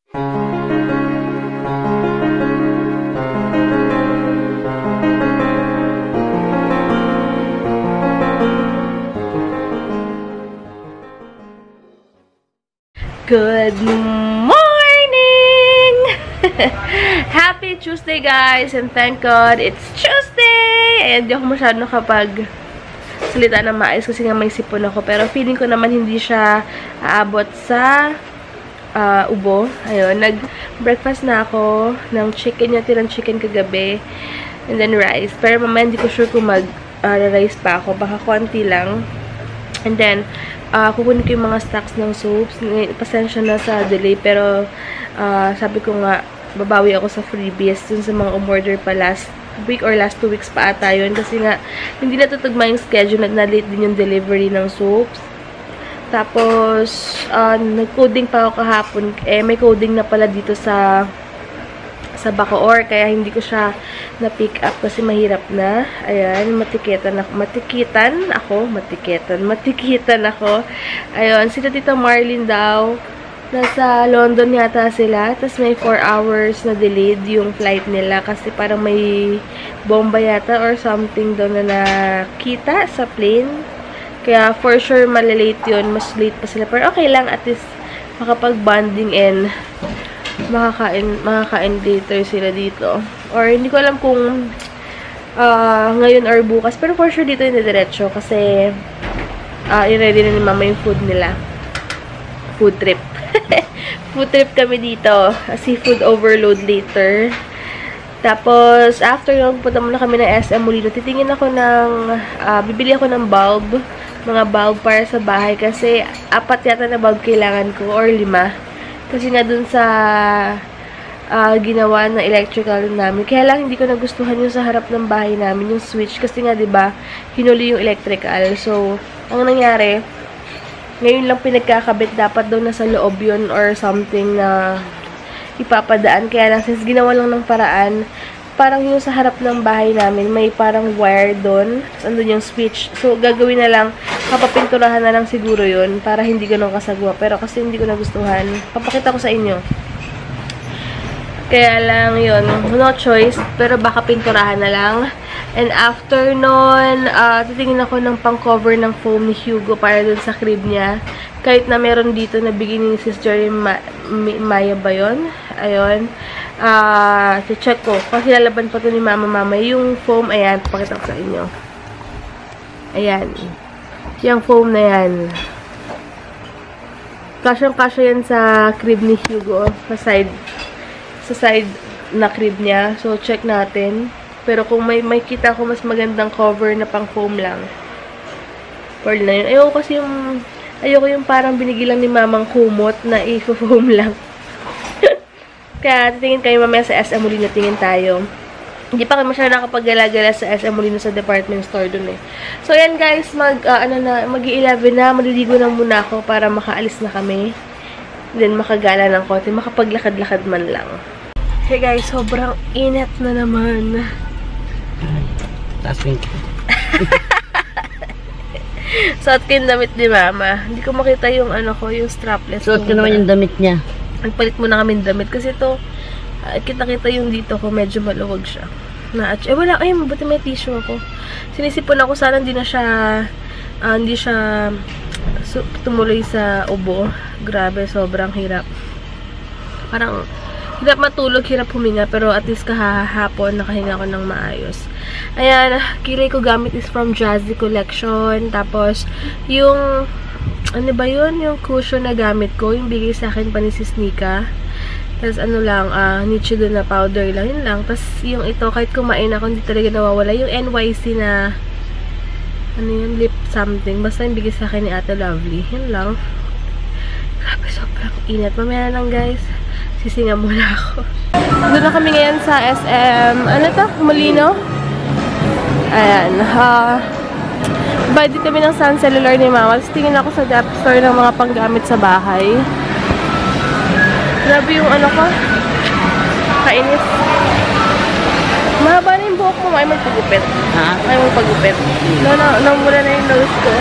Good morning! Happy Tuesday, guys! And thank God, it's Tuesday! And hindi ako masyado nakapag salita na maayos kasi nga may sipon ako. Pero feeling ko naman hindi siya aabot sa ubo. Ayun, nag-breakfast na ako ng chicken, yung tirang chicken kagabi. And then rice. Pero mamaya hindi ko sure kung mag-rice pa ako. Baka konti lang. And then, kukunin ko yung mga stocks ng soaps. Pasensya na sa delay, pero sabi ko nga, babawi ako sa freebies dun sa mga umorder pa last week or last 2 weeks pa ata yun. Kasi nga, hindi natutugma yung schedule at na-late din yung delivery ng soaps. Tapos, nag-coding pa ako kahapon. May coding na pala dito sa Bacoor, kaya hindi ko siya na-pick up kasi mahirap na. Ayan, matikitan ako. Ayun, sila Tita Marlene daw, nasa London yata sila, tapos may 4 hours na delayed yung flight nila kasi parang may bomba yata or something daw na nakita sa plane. Kaya for sure malalate yun, mas late pa sila. Pero okay lang, at least makapag-bonding and makakain later sila dito. Or hindi ko alam kung ngayon or bukas. Pero for sure dito yung diretso kasi i-ready na ni Mama yung food nila. Food trip. Food trip kami dito. Seafood overload later. Tapos, after yun, punta muna kami ng SM Molino. Titingin ako ng, bibili ako ng bulb. Mga bulb para sa bahay kasi 4 yata na bulb kailangan ko or 5. Kasi nga dun sa ginawa ng electrical namin. Kaya lang hindi ko nagustuhan yung sa harap ng bahay namin, yung switch. Kasi nga, 'di ba, hinuli yung electrical. So, ang nangyari, ngayon lang pinagkakabit, dapat daw nasa loob yun or something na ipapadaan. Kaya lang, since ginawa lang ng paraan, parang yung sa harap ng bahay namin, may parang wire doon. Tapos andun yung switch. So, gagawin na lang, papapinturahan na lang siguro yun para hindi ganun kasagwa. Pero kasi hindi ko nagustuhan. Papakita ko sa inyo. Kaya lang yun, no choice. Pero baka pinturahan na lang. And after nun, titingin ako ng pang-cover ng foam ni Hugo para dun sa crib niya. Kahit na meron dito na bigay ni Sis Jerry Maya ba yun? Ayun. Check ko. Kasi lalaban pa to ni Mama. Yung foam, ayan. Pakita ko sa inyo. Ayan. Yung foam na yan. Kasyang-kasya yan sa crib ni Hugo. Sa side na crib niya. So, check natin. Pero kung may kita ko mas magandang cover na pang foam lang. Pearl na yun. Ayoko yung parang binigilan ni Mamang kumot na i-foam lang. Kaya titingin kayo mamaya sa SM Molino, tingin tayo. Hindi pa kami masyadong nakapag-gala-gala sa SM Molino sa department store dun eh. So yan guys, mag-11 na, maliligo na muna ako para makaalis na kami. Then makagala ng konti, makapaglakad-lakad man lang. Okay guys, sobrang init na naman. Taswing. Suot ko yung damit ni Mama. Hindi ko makita yung yung strapless. Suot ko naman yung damit niya. Nagpalit muna kami ng damit. Kasi ito, kita-kita yung dito ko. Medyo maluwag siya. Wala. Ay, mabuti may tissue ako. Sinisipon ako. Sana hindi siya tumuloy sa ubo. Grabe, sobrang hirap. Parang, hirap matulog, hirap huminga. Pero at least kahahapon, nakahinga ko ng maayos. Ayan, kilay ko gamit is from Jazzy Collection. Tapos, yung, ano ba yun? Yung cushion na gamit ko, yung bigay sa akin pa ni Sis Nika. Tapos, Nichido na powder lang. Yun lang. Tapos, yung ito, kahit kumain ako, hindi talaga nawawala. Yung NYC na, lip something. Basta yung bigay sa akin ni Ate Lovely. Yun lang. Grabe, sobrang inat. Mamaya lang, guys. Sisinga muna ako. Doon na kami ngayon sa SM, Molino? Ayan, budget kami ng Sun Cellular ni Mama. Tapos tingin ako sa depth store ng mga panggamit sa bahay. Grabe yung ko. Kainis. Mahaba na yung buhok mo. May magpagupit. Ha? May magpagupit. Namula na yung nose ko.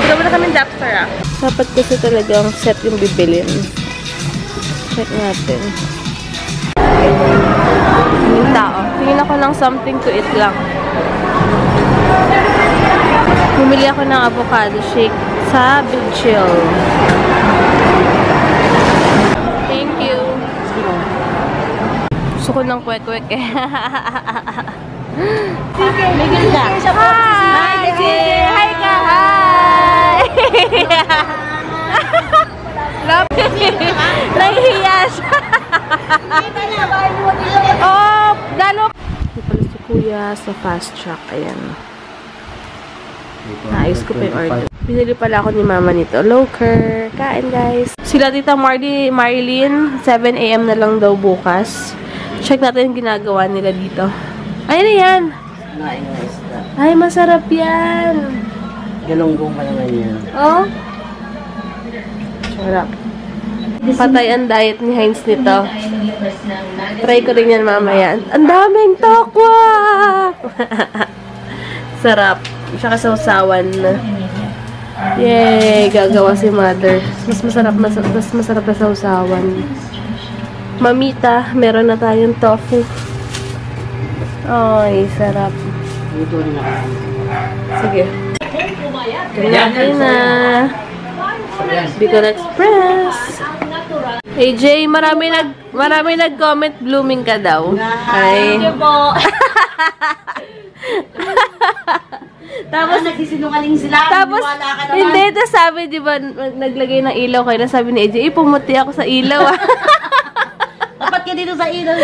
Pero muna kami depth store Dapat kasi talagang set yung bibilin. Check natin. Yung tao. Tingin ako ng something to eat lang. Bumili ako ng avocado shake sa Big Chill. Thank you. Gusto ko ng kwek-kwek eh. Miguel ka. Hi! Hi ka! Hi! Nahihiya siya. Oh, dalo. Ito pala si Kuya sa Fast Track. Ayan. Naayos ko pa yung order. Binili pala ako ni Mama nito. Loker. Kain, guys. Sila Tita Marilyn, 7 AM na lang daw bukas. Check natin yung ginagawa nila dito. Ay, na yan. Ay, masarap yan. Galunggong pa naman yan. Oh. Sarap. Patay ang diet ni Heinz nito. Try ko rin yan mamaya. Ang daming tokwa! Sarap. Tsaka sausawan. Yay! Gagawa si Mother. Mas masarap na sausawan. Mamita, meron na tayong tofu. Ay, sarap. Ito rin ako. Sige. Kumain na. Bicol Express. AJ, marami nag-comment blooming ka daw. Ay. Thank you po. Tapos nagsisinungaling sila. Tapos, Wala ka naman. hindi, tapos sabi, di ba, naglagay ng ilaw kayo, sabi ni AJ, pumuti ako sa ilaw, ah. Dapat ka dito sa ilaw.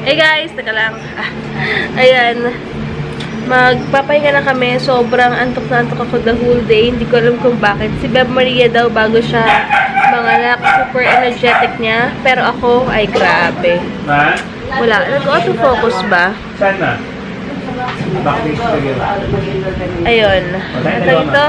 Hey guys, teka lang. Ayan. Magpapahinga na kami. Sobrang antok na antok ako the whole day. Hindi ko alam kung bakit. Si Beb Maria daw, bago siya manganak, super energetic niya. Pero ako, ay grabe. Ma? Wala. Nag-auto-focus ba? Saan na? Backpage ka yun. Ayun. Ito ito.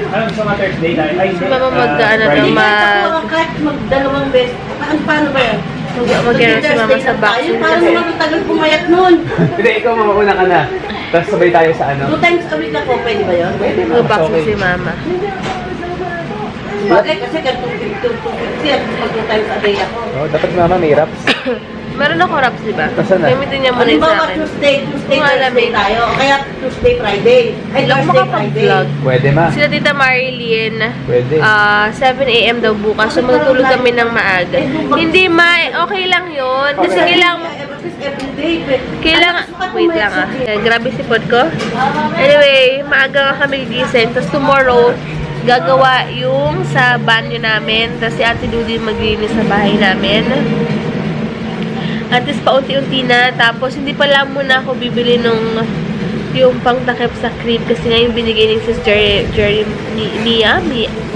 Ano gusto nga Thursday tayo? Ay, Si Mama mag-ano na Hindi mag... ka ako kahit magdalawang beses. Paano ba yan? Mag-ano si Mama sa vaccine Paano kasi. matagal pumayat nun? Hindi, ikaw mamauna ka na. Tapos sabay tayo sa ano. 2 times a week ako. Pwede ba yun? Pwede ba? Mag-vaccine si Mama. Bagay kasi ka 250 at pag 2 times a day ako. Oh, dapat mama may raps. Meron ako raps, di ba? Nasaan na? Gamitin niya muna yung sa Halimbawa, akin. Tuesday, Kung alam Thursday eh. tayo. O kaya Tuesday, Friday. Ay, Hindi ako Thursday, Friday. makapag-vlog. Pwede ma. Sila Tita Marilyn, Pwede. 7 AM daw bukas. So, magtulog kami ng maaga. Hindi, ma. Okay lang yun. Kasi kailangan... Kailangan... Wait lang ah. Ayan, grabe sipod ko. Anyway, maaga nga kami gigising. Tapos tomorrow, gagawa yung sa banyo namin. Tapos si Ate Dudy maglinis sa bahay namin. At least paunti-unti na. Tapos, hindi pala muna ako bibili nung yung pangtakip sa crib. Kasi nga yung binigay ni Sis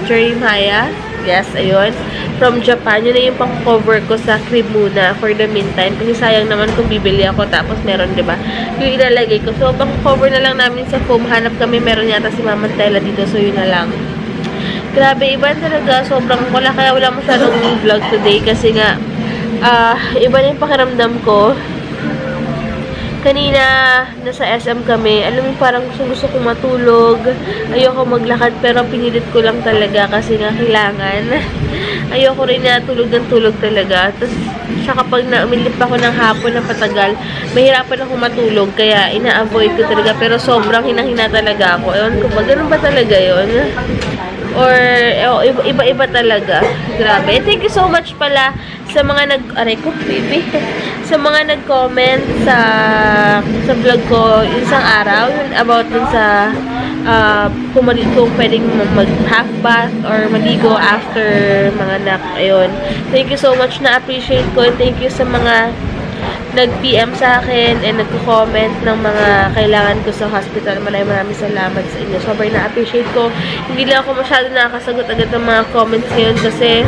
Jeremiah. Yes, ayun. From Japan. Yun na yung pang-cover ko sa crib muna for the meantime. Kasi sayang naman kung bibili ako. Tapos, meron, diba? Yung ilalagay ko. So, pang-cover na lang namin sa foam. Hanap kami. Meron yata si Mama Tela dito. So, yun na lang. Grabe, iba talaga. Sobrang wala. Kaya wala masyadong vlog today. Kasi nga, iba na yung pakiramdam ko. Kanina, nasa SM kami. Alam mo, parang gusto kong matulog. Ayoko maglakad, pero pinilit ko lang talaga kasi nga kailangan. Ayoko rin na tulog ng tulog talaga. Tapos, siya kapag umilip ako ng hapon na patagal, mahirapan ako matulog. Kaya, ina-avoid ko talaga. Pero sobrang hinang-hina talaga ako. Ewan ko ba, ganun ba talaga yun? Or, iba-iba talaga. Grabe. Thank you so much pala sa mga sa mga nag-comment sa vlog ko isang araw, yun about dun sa kung pwedeng mag-half bath or maligo after mga anak. Ayun. Thank you so much, na-appreciate ko, and thank you sa mga nag-PM sa akin and nagko-comment ng mga kailangan ko sa hospital. Maraming salamat sa inyo. Sobrang na-appreciate ko. Hindi lang ako masyado nakakasagot agad ng mga comments ngayon kasi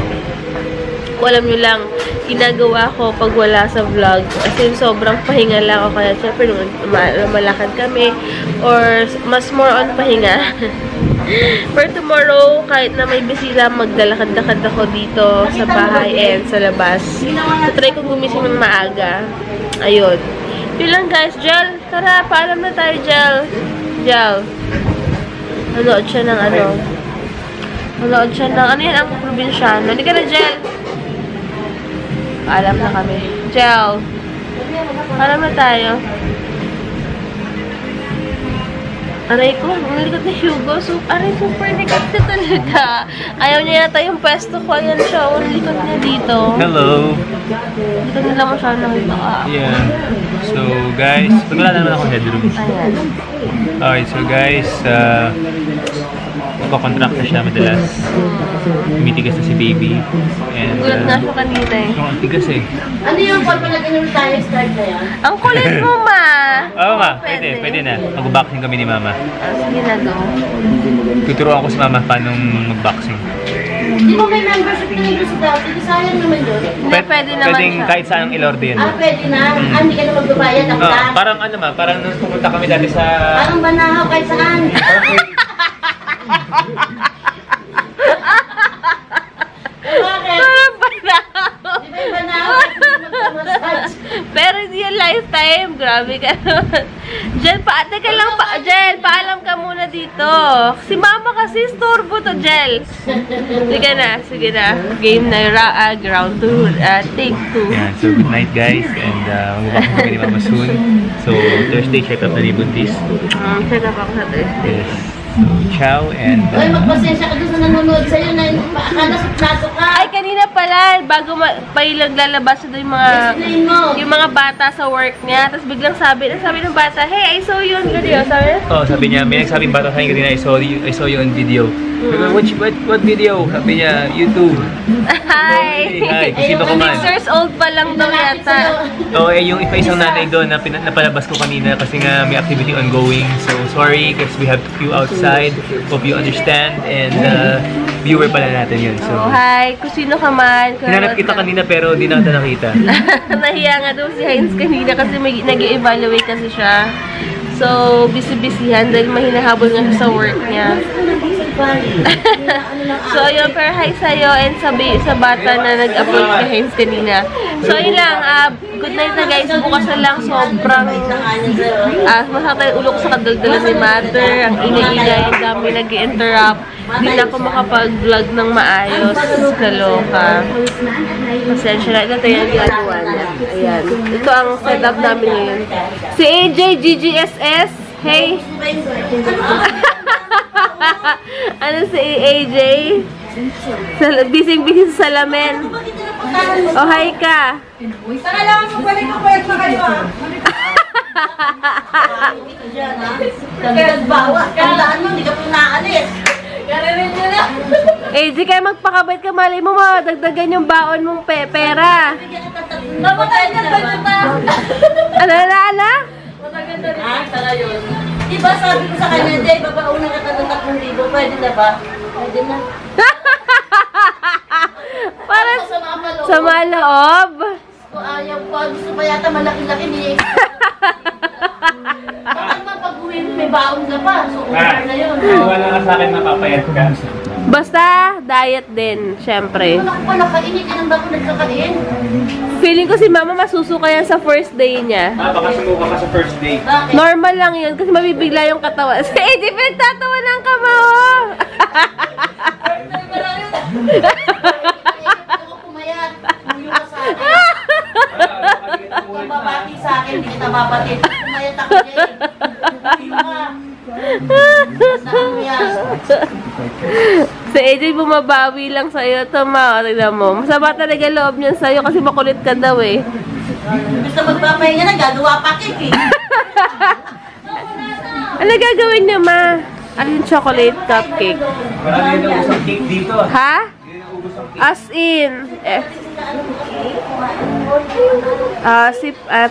alam nyo lang, ginagawa ko pag wala sa vlog. As in, sobrang pahinga lang ako. Kaya, syempre, malakad kami. Or, mas more on pahinga. For tomorrow, kahit na may bisita, magdalakad-lakad ako dito sa bahay and sa labas. So, try ko gumising ng maaga. Ayun. Yun lang, guys. Jel, tara, paalam na tayo, Jel. Jel. Nanood siya ng ano. Manood siya ng, ano yan, ang probinsyano. Hindi ka na, Jel. Paalam na kami. Jel. Paalam na tayo. Aray ko, ang likod ni Hugo. So, aray, super likod siya talaga. Ayaw niya yata yung pwesto ko. Ayan siya, ang likod niya dito. Hello! Dito nila mo siya nakita. Yeah. So, guys, wala naman ako headroom. Ayan. Okay, so guys, magpakontract na siya madalas. Tumitigas na si baby. And, Gulat nga siya kanina eh. ang tigas eh. Ano yung pag palagyan yung tayo start na yan? Ang kulit mo, ma! Oo ma, pwede na. Mag-boxing kami ni mama. Sige na, go. Tuturuan ko si mama paano mag-boxing. Di ba may membership na nito sa dati? Di sayang naman doon. Hindi, pwede naman Pwedeng siya. kahit saan ang ilorde yun. Pwede na. Hindi ka na magbabayad. Ako na. Parang ano ma, parang nung pumunta kami dati sa... Parang banahaw kahit saan. Bakit? Parang banaw. Di ba yung banahaw kahit hindi magpamassage? Pero hindi yung lifetime. Grabe ka naman. Jel, teka lang, Jel, paalam ka muna dito. Si mama kasi storbo to, Jel. Sige na. Game na, ground 2, take 2. Yeah, so good night guys. And mag-boxing kami ni mama soon. So Thursday, check up na ni Buntis. Check up ako sa Thursday. Yes. So, ciao and... Uy, magpasensya ka doon sa nanonood sa'yo na akala sa plato ka. Ay, kanina pala, bago pailang lalabas doon Explain mo. yung mga bata sa work niya. Tapos biglang sabi ng bata, hey, I saw you on video. Sabi niya? Oh, sabi niya, may nagsabing bata sa akin kanina, I saw you on video. What video? Sabi niya, YouTube. Hi! Hi, kung sino ko 6 man. years old pa lang daw yata. Oh, yung isang nanay doon na napalabas ko kanina kasi nga may activity ongoing. So, sorry kasi we have to queue outside. Hope you understand. And viewer pala natin yun. So, Hi! Kung sino ka man. hinanap kita kanina pero di na kita nakita. Nahiya nga daw si Heinz kanina kasi nag-evaluate kasi siya. So, busy-busyhan dahil mahinahabol nga siya sa work niya. So, ayun, pero hi sa'yo and sabi sa bata na nag-upload kay Heinz kanina. So, ayun lang. Good night na guys. Bukas na lang. Sobrang masakit yung ulo ko sa kadaldalan ni Mother. Ang ingay-ingay. Ang dami nag-i-interrupt. Hindi na ako makapag-vlog ng maayos. Kaloka. Pasensya na. Ito yung ginagawa niya. Ayan. Ito ang setup namin ngayon. Si AJ, GGSS. Hey! Ano si AJ? Busy-busy sa salamin. Oh, hi ka. Saka lang mo balik ko pwede pa kayo Nagbawa. Kandaan mo, hindi ka po naalis. Kararin nyo na. AJ, kaya magpakabait ka. Mali mo, madagdagan yung baon mong pera. Napakain na ba ito? Ala? Saka yun. Diba sabi ko sa kanya, Jay, babauna ka ng 3,000. Pwede na ba? Pwede na. Para Sa mga paloob. sa maloob. Kung ayaw pa, gusto pa yata malaki-laki ni Bakit man pag-uwi mo, may baon ka pa. So, over na yun. Wala ka sa akin mapapayat ka. Basta, diet din, syempre. Ano ko pa nakainit? Ilan ba ako nagkakain? Feeling ko si mama masusuka yan sa first day niya. Baka sumuka ka sa first date. Bakit? Normal lang yun kasi mabibigla yung katawan. Si AJ, pinagtatawa ng kamao. Ako pumayat. Muyo ka sa akin. Babati sa akin, hindi kita babati. Pumayat ako, Jay. Muyo ka. Si AJ bumabawi lang sa'yo. Tama, tignan mo. Masama talaga loob niyan sa'yo kasi makulit ka daw eh. Gusto magpapahinga na, gagawa pa cake eh. Ano gagawin niya, ma? Ano yung chocolate cupcake? Wala din yung usang cake dito. Ha? As in.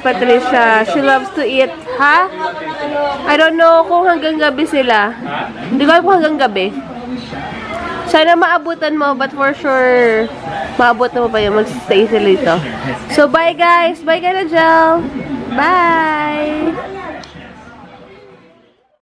Patricia, she loves to eat. Ha? I don't know kung hanggang gabi sila. Hindi ko alam kung hanggang gabi. Sana maabutan mo, but for sure, maabutan mo pa yun. Mag-stay sila dito. So, bye guys. Bye ka na, Jel. Bye.